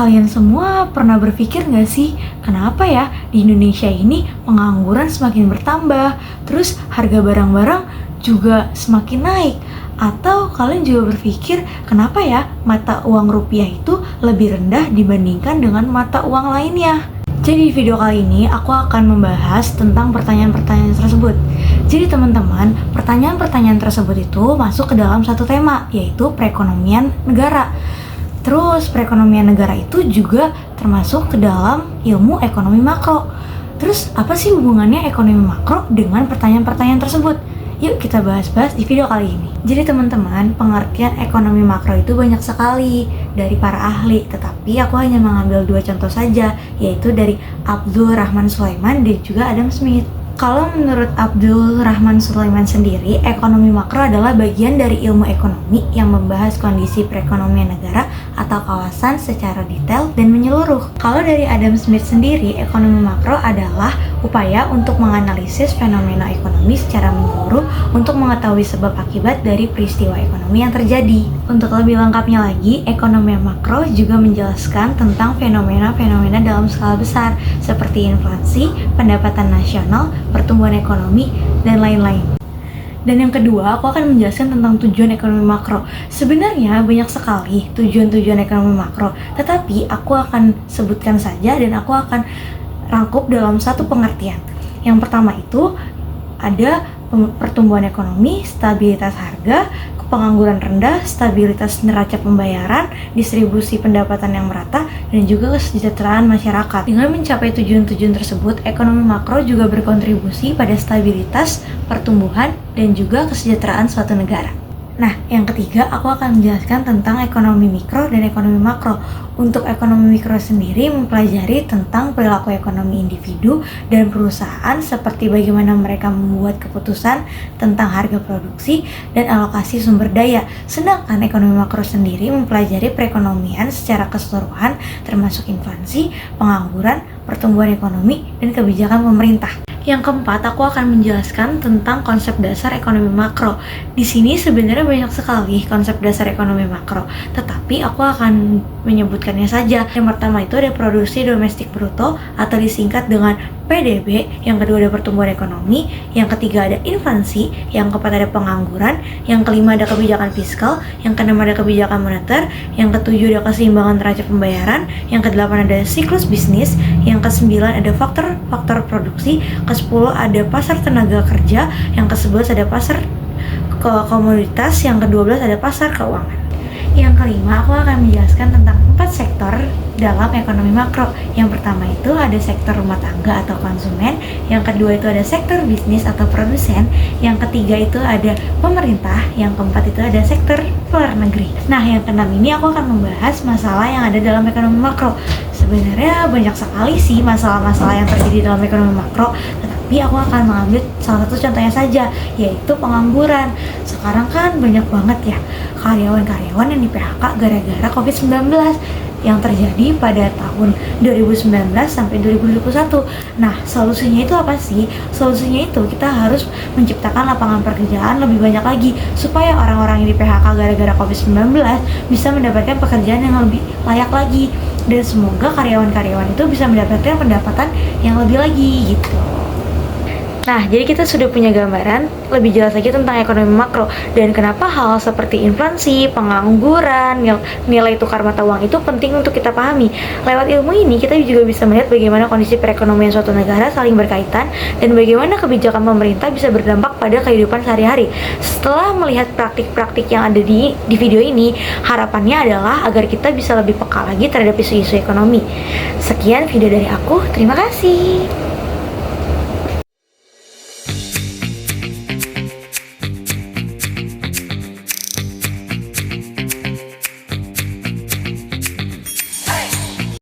Kalian semua pernah berpikir nggak sih, kenapa ya di Indonesia ini pengangguran semakin bertambah, terus harga barang-barang juga semakin naik? Atau kalian juga berpikir, kenapa ya mata uang rupiah itu lebih rendah dibandingkan dengan mata uang lainnya? Jadi di video kali ini aku akan membahas tentang pertanyaan-pertanyaan tersebut. Jadi teman-teman, pertanyaan-pertanyaan tersebut itu masuk ke dalam satu tema, yaitu perekonomian negara. Terus perekonomian negara itu juga termasuk ke dalam ilmu ekonomi makro. Terus apa sih hubungannya ekonomi makro dengan pertanyaan-pertanyaan tersebut? Yuk kita bahas-bahas di video kali ini. Jadi teman-teman, pengertian ekonomi makro itu banyak sekali dari para ahli, tetapi aku hanya mengambil 2 contoh saja, yaitu dari Abdul Rahman Sulaiman dan juga Adam Smith. Kalau menurut Abdul Rahman Sulaiman sendiri, ekonomi makro adalah bagian dari ilmu ekonomi yang membahas kondisi perekonomian negara atau kawasan secara detail dan menyeluruh. Kalau dari Adam Smith sendiri, ekonomi makro adalah upaya untuk menganalisis fenomena ekonomi secara menyeluruh untuk mengetahui sebab akibat dari peristiwa ekonomi yang terjadi. Untuk lebih lengkapnya lagi, ekonomi makro juga menjelaskan tentang fenomena-fenomena dalam skala besar seperti inflasi, pendapatan nasional, pertumbuhan ekonomi, dan lain-lain. Dan yang kedua, aku akan menjelaskan tentang tujuan ekonomi makro. Sebenarnya banyak sekali tujuan-tujuan ekonomi makro, tetapi aku akan sebutkan saja dan aku akan rangkup dalam satu pengertian. Yang pertama itu ada pertumbuhan ekonomi, stabilitas harga, pengangguran rendah, stabilitas neraca pembayaran, distribusi pendapatan yang merata, dan juga kesejahteraan masyarakat. Dengan mencapai tujuan-tujuan tersebut, ekonomi makro juga berkontribusi pada stabilitas, pertumbuhan, dan juga kesejahteraan suatu negara. Nah, yang ketiga, aku akan menjelaskan tentang ekonomi mikro dan ekonomi makro. Untuk ekonomi mikro sendiri mempelajari tentang perilaku ekonomi individu dan perusahaan seperti bagaimana mereka membuat keputusan tentang harga produksi dan alokasi sumber daya. Sedangkan ekonomi makro sendiri mempelajari perekonomian secara keseluruhan termasuk inflasi, pengangguran, pertumbuhan ekonomi, dan kebijakan pemerintah. Yang keempat, aku akan menjelaskan tentang konsep dasar ekonomi makro. Di sini sebenarnya banyak sekali konsep dasar ekonomi makro, tetapi aku akan menyebutkannya saja. Yang pertama itu ada produksi domestik bruto atau disingkat dengan PDB, yang kedua ada pertumbuhan ekonomi, yang ketiga ada inflasi, yang keempat ada pengangguran, yang kelima ada kebijakan fiskal, yang keenam ada kebijakan moneter, yang ketujuh ada keseimbangan neraca pembayaran, yang kedelapan ada siklus bisnis, yang kesembilan ada faktor produksi, ke-10 ada pasar tenaga kerja, yang ke-11 ada pasar komoditas, yang ke-12 ada pasar keuangan. Yang kelima, aku akan menjelaskan tentang 4 sektor dalam ekonomi makro. Yang pertama itu ada sektor rumah tangga atau konsumen, yang kedua itu ada sektor bisnis atau produsen, yang ketiga itu ada pemerintah, yang keempat itu ada sektor luar negeri. Nah, yang keenam ini aku akan membahas masalah yang ada dalam ekonomi makro. Sebenarnya banyak sekali sih masalah-masalah yang terjadi dalam ekonomi makro, tapi aku akan mengambil salah satu contohnya saja, yaitu pengangguran. Sekarang kan banyak banget ya karyawan-karyawan yang di PHK gara-gara COVID-19 yang terjadi pada tahun 2019 sampai 2021. Nah, solusinya itu apa sih? Solusinya itu kita harus menciptakan lapangan pekerjaan lebih banyak lagi supaya orang-orang yang di PHK gara-gara COVID-19 bisa mendapatkan pekerjaan yang lebih layak lagi, dan semoga karyawan-karyawan itu bisa mendapatkan pendapatan yang lebih lagi gitu. Nah, jadi kita sudah punya gambaran lebih jelas lagi tentang ekonomi makro dan kenapa hal seperti inflasi, pengangguran, nilai tukar mata uang itu penting untuk kita pahami. Lewat ilmu ini, kita juga bisa melihat bagaimana kondisi perekonomian suatu negara saling berkaitan dan bagaimana kebijakan pemerintah bisa berdampak pada kehidupan sehari-hari. Setelah melihat praktik-praktik yang ada di video ini, harapannya adalah agar kita bisa lebih peka lagi terhadap isu-isu ekonomi. Sekian video dari aku, terima kasih.